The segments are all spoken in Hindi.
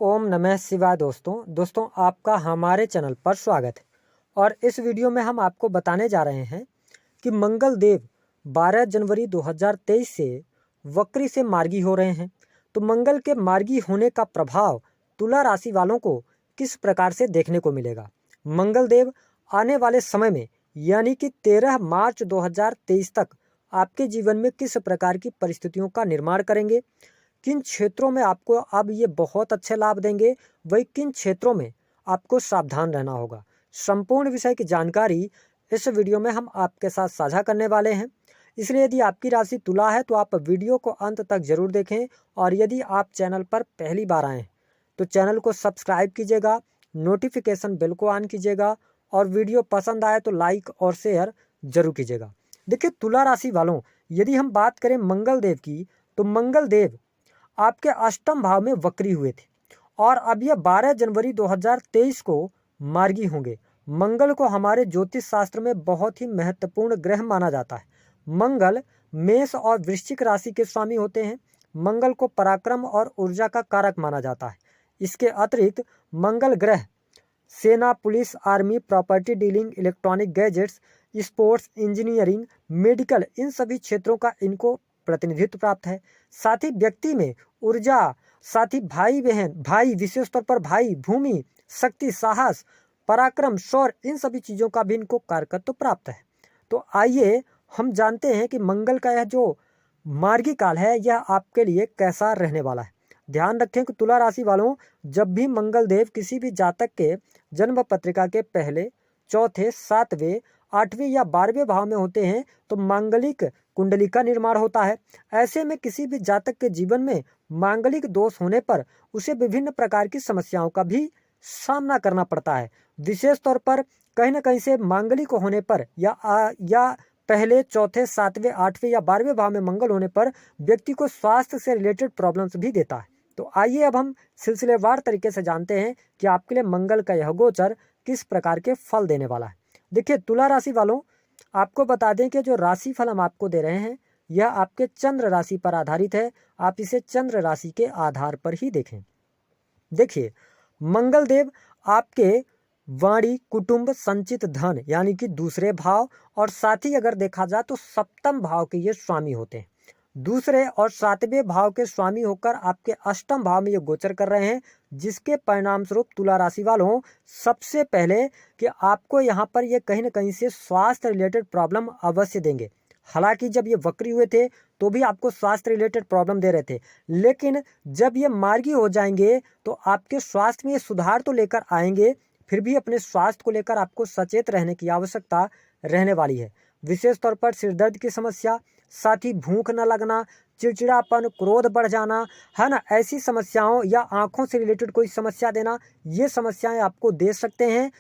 ओम नमः शिवाय। दोस्तों आपका हमारे चैनल पर स्वागत है। और इस वीडियो में हम आपको बताने जा रहे हैं कि मंगल देव 12 जनवरी 2023 से वक्री से मार्गी हो रहे हैं। तो मंगल के मार्गी होने का प्रभाव तुला राशि वालों को किस प्रकार से देखने को मिलेगा। मंगल देव आने वाले समय में यानी कि 13 मार्च 2023 तक आपके जीवन में किस प्रकार की परिस्थितियों का निर्माण करेंगे, किन क्षेत्रों में आपको अब ये बहुत अच्छे लाभ देंगे, वही किन क्षेत्रों में आपको सावधान रहना होगा। संपूर्ण विषय की जानकारी इस वीडियो में हम आपके साथ साझा करने वाले हैं। इसलिए यदि आपकी राशि तुला है तो आप वीडियो को अंत तक जरूर देखें। और यदि आप चैनल पर पहली बार आए हैं तो चैनल को सब्सक्राइब कीजिएगा, नोटिफिकेशन बेल को ऑन कीजिएगा और वीडियो पसंद आए तो लाइक और शेयर जरूर कीजिएगा। देखिए तुला राशि वालों, यदि हम बात करें मंगल देव की तो मंगल देव आपके अष्टम भाव में वक्री हुए थे और अब यह 12 जनवरी 2023 को मार्गी होंगे। मंगल को हमारे ज्योतिष शास्त्र में बहुत ही महत्वपूर्ण ग्रह माना जाता है। मंगल मेष और वृश्चिक राशि के स्वामी होते हैं। मंगल को पराक्रम और ऊर्जा का कारक माना जाता है। इसके अतिरिक्त मंगल ग्रह सेना, police, army, property dealing, electronic gadgets, sports, engineering, medical, इन सभी क्षेत्रों का इनको प्रतिनिधित्व प्राप्त है। साथ ही व्यक्ति में ऊर्जा, साथ ही भाई बहन, भाई विशेष तौर पर भाई, भूमि, शक्ति, साहस, पराक्रम, शौर्य, इन सभी चीज़ों का भी इनको कारकत्व प्राप्त है। तो आइए हम जानते हैं कि मंगल का यह जो मार्गी काल है यह आपके लिए कैसा रहने वाला है। ध्यान रखें कि तुला राशि वालों, जब भी मंगल देव किसी भी जातक के जन्म पत्रिका के पहले, चौथे, सातवें, आठवें या 12वें भाव में होते हैं तो मांगलिक कुंडली का निर्माण होता है। ऐसे में किसी भी जातक के जीवन में मांगलिक दोष होने पर उसे विभिन्न प्रकार की समस्याओं का भी सामना करना पड़ता है। विशेष तौर पर कहीं ना कहीं से मांगलिक होने पर या पहले, चौथे, सातवें, आठवें या 12वें भाव में मंगल होने पर व्यक्ति को स्वास्थ्य से रिलेटेड प्रॉब्लम्स भी देता है। तो आइए अब हम सिलसिलेवार तरीके से जानते हैं कि आपके लिए मंगल का यह गोचर किस प्रकार के फल देने वाला है। देखिए तुला राशि वालों, आपको बता दें कि जो राशि फल हम आपको दे रहे हैं यह आपके चंद्र राशि पर आधारित है। आप इसे चंद्र राशि के आधार पर ही देखें। देखिए मंगल देव आपके वाणी, कुटुंब, संचित धन यानी कि दूसरे भाव और साथ ही अगर देखा जाए तो सप्तम भाव के ये स्वामी होते हैं। दूसरे और सातवें भाव के स्वामी होकर आपके अष्टम भाव में ये गोचर कर रहे हैं, जिसके परिणाम स्वरूप तुला राशि वालों सबसे पहले कि आपको यहाँ पर ये कहीं ना कहीं से स्वास्थ्य रिलेटेड प्रॉब्लम अवश्य देंगे। हालांकि जब ये वक्री हुए थे तो भी आपको स्वास्थ्य रिलेटेड प्रॉब्लम दे रहे थे, लेकिन जब ये मार्गी हो जाएंगे तो आपके स्वास्थ्य में सुधार तो लेकर आएंगे, फिर भी अपने स्वास्थ्य को लेकर आपको सचेत रहने की आवश्यकता रहने वाली है। विशेष तौर पर सिर दर्द की समस्या, साथ ही भूख न लगना, चिड़चिड़ापन, क्रोध बढ़ जाना, है ना, ऐसी समस्याओं या आंखों से रिलेटेड कोई समस्या देना, ये समस्याएं आपको दे सकते हैं।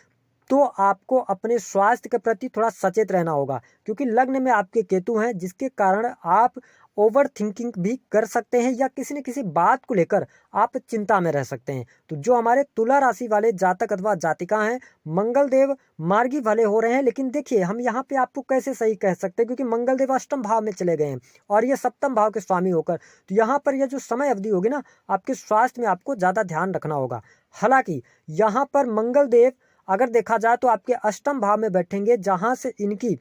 तो आपको अपने स्वास्थ्य के प्रति थोड़ा सचेत रहना होगा, क्योंकि लग्न में आपके केतु हैं, जिसके कारण आप ओवर थिंकिंग भी कर सकते हैं या किसी न किसी बात को लेकर आप चिंता में रह सकते हैं। तो जो हमारे तुला राशि वाले जातक अथवा जातिका हैं, मंगल देव मार्गी भले हो रहे हैं, लेकिन देखिए हम यहाँ पे आपको कैसे सही कह सकते हैं, क्योंकि मंगल देव अष्टम भाव में चले गए हैं और ये सप्तम भाव के स्वामी होकर, तो यहाँ पर यह जो समय अवधि होगी ना, आपके स्वास्थ्य में आपको ज़्यादा ध्यान रखना होगा। हालांकि यहाँ पर मंगल देव अगर देखा जाए तो आपके अष्टम भाव में बैठेंगे, जहां से इनकी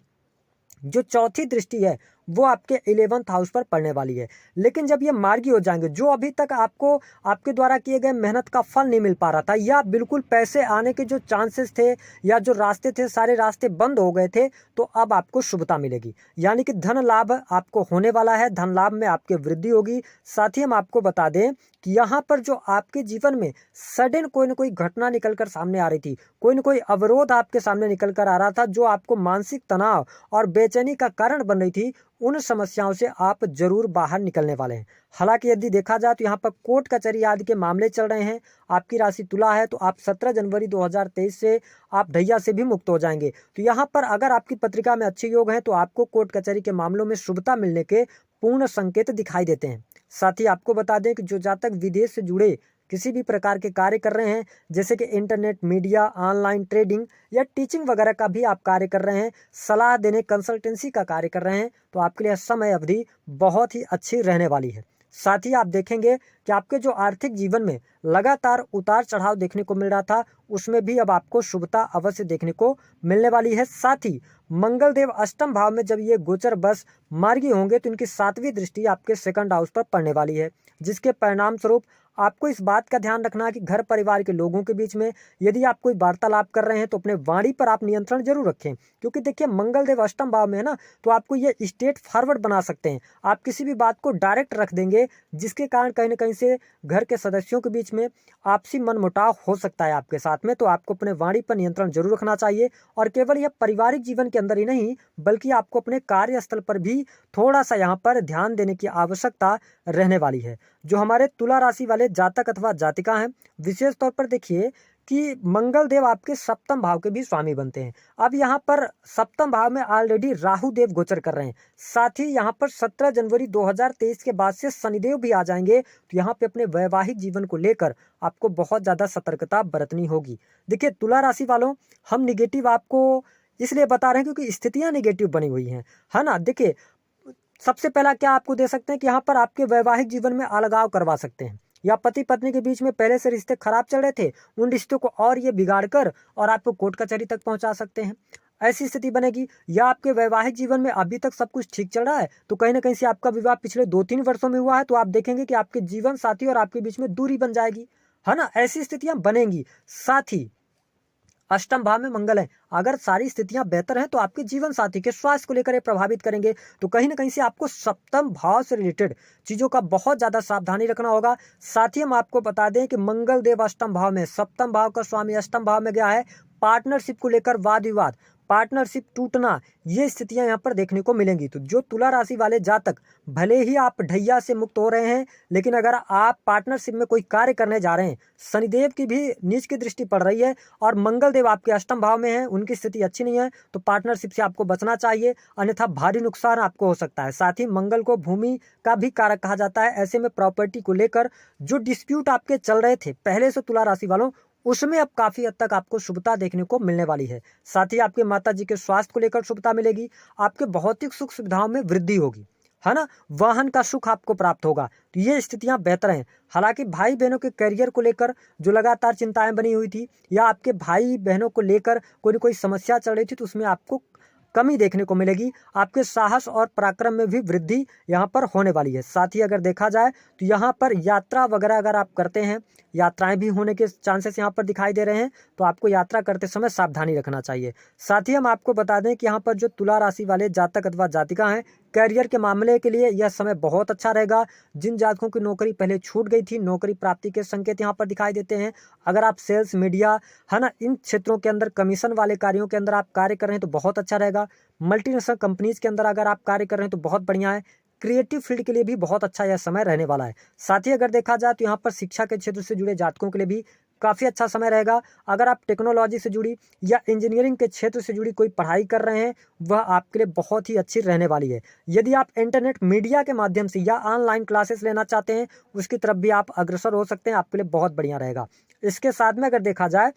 जो चौथी दृष्टि है वो आपके 11th हाउस पर पड़ने वाली है। लेकिन जब ये मार्गी हो जाएंगे, जो अभी तक आपको आपके द्वारा किए गए मेहनत का फल नहीं मिल पा रहा था या बिल्कुल पैसे आने के जो चांसेस थे या जो रास्ते थे सारे रास्ते बंद हो गए थे, तो अब आपको शुभता मिलेगी, यानी कि धन लाभ आपको होने वाला है। धन लाभ में आपकी वृद्धि होगी। साथ ही हम आपको बता दें कि यहाँ पर जो आपके जीवन में सडन कोई ना कोई घटना निकल कर सामने आ रही थी, कोई ना कोई अवरोध आपके सामने निकल कर आ रहा था, जो आपको मानसिक तनाव और बेचैनी का कारण बन रही थी, उन समस्याओं से आप जरूर बाहर निकलने वाले हैं। हालांकि यदि देखा जाए तो यहाँ पर कोर्ट कचहरी आदि के मामले चल रहे हैं। आपकी राशि तुला है तो आप 17 जनवरी 2023 से आप ढैया से भी मुक्त हो जाएंगे। तो यहाँ पर अगर आपकी पत्रिका में अच्छे योग हैं तो आपको कोर्ट कचहरी के मामलों में शुभता मिलने के पूर्ण संकेत दिखाई देते हैं। साथ ही आपको बता दें कि जो जातक विदेश से जुड़े किसी भी प्रकार के कार्य कर रहे हैं, जैसे कि इंटरनेट, मीडिया, ऑनलाइन ट्रेडिंग या टीचिंग वगैरह का भी आप कार्य कर रहे हैं, सलाह देने, कंसल्टेंसी का कार्य कर रहे हैं, तो आपके लिए समय अवधि बहुत ही अच्छी रहने वाली है। साथ ही आप देखेंगे कि आपके जो आर्थिक जीवन में लगातार उतार चढ़ाव देखने को मिल रहा था, उसमें भी अब आपको शुभता अवश्य देखने को मिलने वाली है। साथ ही मंगल देव अष्टम भाव में जब ये गोचर बस मार्गी होंगे तो इनकी 7वीं दृष्टि आपके सेकंड हाउस पर पड़ने वाली है, जिसके परिणाम स्वरूप आपको इस बात का ध्यान रखना कि घर परिवार के लोगों के बीच में यदि आप कोई वार्तालाप कर रहे हैं तो अपने वाणी पर आप नियंत्रण जरूर रखें, क्योंकि देखिए मंगल देव अष्टम भाव में है ना, तो आपको ये स्टेट फॉरवर्ड बना सकते हैं। आप किसी भी बात को डायरेक्ट रख देंगे, जिसके कारण कहीं ना कहीं से घर के सदस्यों के बीच में आपसी मनमुटाव हो सकता है आपके साथ में। तो आपको अपने वाणी पर नियंत्रण जरूर रखना चाहिए, और केवल यह पारिवारिक जीवन के अंदर ही नहीं बल्कि आपको अपने कार्यस्थल पर भी थोड़ा सा यहाँ पर ध्यान देने की आवश्यकता रहने वाली है। जो हमारे तुला राशि वाले जातक अथवा जातिका हैं, विशेष तौर पर देखिए कि मंगल देव आपके सप्तम भाव के भी स्वामी बनते हैं। अब यहाँ पर सप्तम भाव में ऑलरेडी राहु देव गोचर कर रहे हैं। साथ ही यहाँ पर 17 जनवरी 2023 के बाद से शनिदेव भी आ जाएंगे, तो यहाँ पे अपने वैवाहिक जीवन को लेकर आपको बहुत ज़्यादा सतर्कता बरतनी होगी। देखिए तुला राशि वालों, हम निगेटिव आपको इसलिए बता रहे हैं क्योंकि स्थितियाँ निगेटिव बनी हुई हैं, है ना। देखिए सबसे पहला क्या आपको दे सकते हैं कि यहाँ पर आपके वैवाहिक जीवन में अलगाव करवा सकते हैं, या पति पत्नी के बीच में पहले से रिश्ते खराब चल रहे थे, उन रिश्तों को और ये बिगाड़ कर और आपको कोर्ट कचहरी तक पहुंचा सकते हैं, ऐसी स्थिति बनेगी। या आपके वैवाहिक जीवन में अभी तक सब कुछ ठीक चल रहा है, तो कहीं ना कहीं से आपका विवाह पिछले 2-3 वर्षों में हुआ है, तो आप देखेंगे कि आपके जीवन साथी और आपके बीच में दूरी बन जाएगी, है ना। ऐसी स्थितियां बनेंगी। साथ ही अष्टम भाव में मंगल है, अगर सारी स्थितियां बेहतर हैं तो आपके जीवन साथी के स्वास्थ्य को लेकर ये प्रभावित करेंगे। तो कहीं ना कहीं से आपको सप्तम भाव से रिलेटेड चीजों का बहुत ज्यादा सावधानी रखना होगा। साथ ही हम आपको बता दें कि मंगल देव अष्टम भाव में, सप्तम भाव का स्वामी अष्टम भाव में गया है, पार्टनरशिप को लेकर वाद विवाद, पार्टनरशिप टूटना, ये स्थितियां यहाँ पर देखने को मिलेंगी। तो जो तुला राशि वाले जातक, भले ही आप ढैया से मुक्त हो रहे हैं, लेकिन अगर आप पार्टनरशिप में कोई कार्य करने जा रहे हैं, शनिदेव की भी नीच की दृष्टि पड़ रही है और मंगल देव आपके अष्टम भाव में है, उनकी स्थिति अच्छी नहीं है, तो पार्टनरशिप से आपको बचना चाहिए, अन्यथा भारी नुकसान आपको हो सकता है। साथ ही मंगल को भूमि का भी कारक कहा जाता है। ऐसे में प्रॉपर्टी को लेकर जो डिस्प्यूट आपके चल रहे थे पहले से तुला राशि वालों, उसमें अब काफी हद तक आपको शुभता देखने को मिलने वाली है। साथ ही आपके माता जी के स्वास्थ्य को लेकर शुभता मिलेगी, आपके भौतिक सुख सुविधाओं में वृद्धि होगी, है ना। वाहन का सुख आपको प्राप्त होगा, तो ये स्थितियां बेहतर हैं। हालांकि भाई बहनों के करियर को लेकर जो लगातार चिंताएं बनी हुई थी, या आपके भाई बहनों को लेकर कोई न कोई समस्या चल रही थी, तो उसमें आपको कमी देखने को मिलेगी। आपके साहस और पराक्रम में भी वृद्धि यहाँ पर होने वाली है। साथ ही अगर देखा जाए तो यहाँ पर यात्रा वगैरह अगर आप करते हैं, यात्राएं भी होने के चांसेस यहाँ पर दिखाई दे रहे हैं, तो आपको यात्रा करते समय सावधानी रखना चाहिए। साथ ही हम आपको बता दें कि यहाँ पर जो तुला राशि वाले जातक अथवा जातिका हैं, करियर के मामले के लिए यह समय बहुत अच्छा रहेगा। जिन जातकों की नौकरी पहले छूट गई थी, नौकरी प्राप्ति के संकेत यहाँ पर दिखाई देते हैं। अगर आप सेल्स, मीडिया, है ना, इन क्षेत्रों के अंदर कमीशन वाले कार्यों के अंदर आप कार्य कर रहे हैं तो बहुत अच्छा रहेगा। मल्टीनेशनल कंपनीज के अंदर अगर आप कार्य कर रहे हैं तो बहुत बढ़िया है। क्रिएटिव फील्ड के लिए भी बहुत अच्छा यह समय रहने वाला है। साथ ही अगर देखा जाए तो यहाँ पर शिक्षा के क्षेत्र से जुड़े जातकों के लिए भी काफ़ी अच्छा समय रहेगा। अगर आप टेक्नोलॉजी से जुड़ी या इंजीनियरिंग के क्षेत्र से जुड़ी कोई पढ़ाई कर रहे हैं, वह आपके लिए बहुत ही अच्छी रहने वाली है। यदि आप इंटरनेट मीडिया के माध्यम से या ऑनलाइन क्लासेस लेना चाहते हैं, उसकी तरफ भी आप अग्रसर हो सकते हैं, आपके लिए बहुत बढ़िया रहेगा। इसके साथ में अगर देखा जाए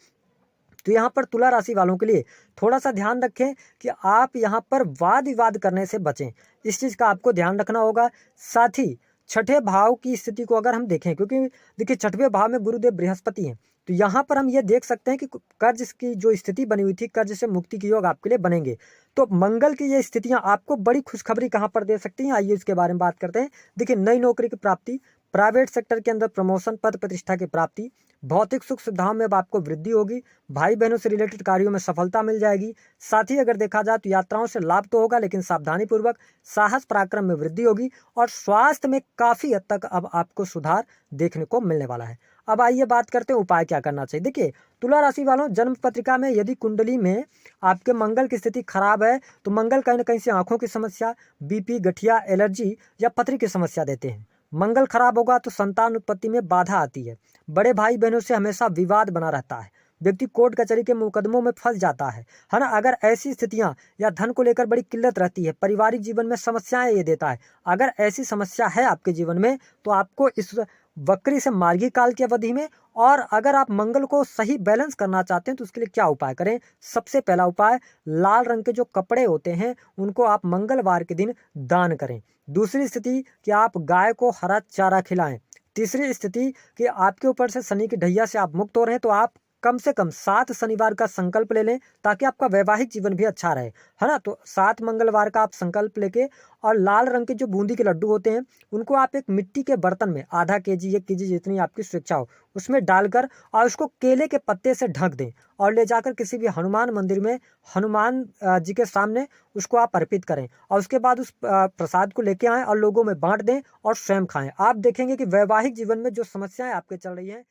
तो यहाँ पर तुला राशि वालों के लिए थोड़ा सा ध्यान रखें कि आप यहाँ पर वाद विवाद करने से बचें, इस चीज़ का आपको ध्यान रखना होगा। साथ ही छठे भाव की स्थिति को अगर हम देखें, क्योंकि देखिए छठवें भाव में गुरुदेव बृहस्पति हैं, तो यहाँ पर हम ये देख सकते हैं कि कर्ज की जो स्थिति बनी हुई थी, कर्ज से मुक्ति के योग आपके लिए बनेंगे। तो मंगल की ये स्थितियाँ आपको बड़ी खुशखबरी कहाँ पर दे सकती हैं, आइए इसके बारे में बात करते हैं। देखिए नई नौकरी की प्राप्ति, प्राइवेट सेक्टर के अंदर प्रमोशन, पद प्रतिष्ठा की प्राप्ति, भौतिक सुख सुविधाओं में अब आपको वृद्धि होगी, भाई बहनों से रिलेटेड कार्यों में सफलता मिल जाएगी। साथ ही अगर देखा जाए तो यात्राओं से लाभ तो होगा, लेकिन सावधानी पूर्वक, साहस पराक्रम में वृद्धि होगी और स्वास्थ्य में काफी हद तक अब आपको सुधार देखने को मिलने वाला है। अब आइए बात करते हैं उपाय क्या करना चाहिए। देखिए तुला राशि वालों, जन्म पत्रिका में यदि कुंडली में आपके मंगल की स्थिति खराब है, तो मंगल कहीं ना कहीं से आंखों की समस्या, बीपी, गठिया, एलर्जी या पथरी की समस्या देते हैं। मंगल खराब होगा तो संतान उत्पत्ति में बाधा आती है, बड़े भाई बहनों से हमेशा विवाद बना रहता है, व्यक्ति कोर्ट कचहरी के मुकदमों में फंस जाता है ना। अगर ऐसी स्थितियां या धन को लेकर बड़ी किल्लत रहती है, पारिवारिक जीवन में समस्याएं ये देता है, अगर ऐसी समस्या है आपके जीवन में, तो आपको इस वक्री से मार्गी काल की अवधि में। और अगर आप मंगल को सही बैलेंस करना चाहते हैं तो उसके लिए क्या उपाय करें? सबसे पहला उपाय, लाल रंग के जो कपड़े होते हैं उनको आप मंगलवार के दिन दान करें। दूसरी स्थिति कि आप गाय को हरा चारा खिलाएं। तीसरी स्थिति कि आपके ऊपर से शनि की ढैया से आप मुक्त हो रहे हैं तो आप कम से कम 7 शनिवार का संकल्प ले लें ताकि आपका वैवाहिक जीवन भी अच्छा रहे, है ना। तो 7 मंगलवार का आप संकल्प लेके और लाल रंग के जो बूंदी के लड्डू होते हैं उनको आप एक मिट्टी के बर्तन में आधा केजी 1 केजी जितनी आपकी स्वेच्छा हो उसमें डालकर और उसको केले के पत्ते से ढक दें और ले जाकर किसी भी हनुमान मंदिर में हनुमान जी के सामने उसको आप अर्पित करें और उसके बाद उस प्रसाद को लेके आएं और लोगों में बांट दें और स्वयं खाएं। आप देखेंगे कि वैवाहिक जीवन में जो समस्याएं आपके चल रही हैं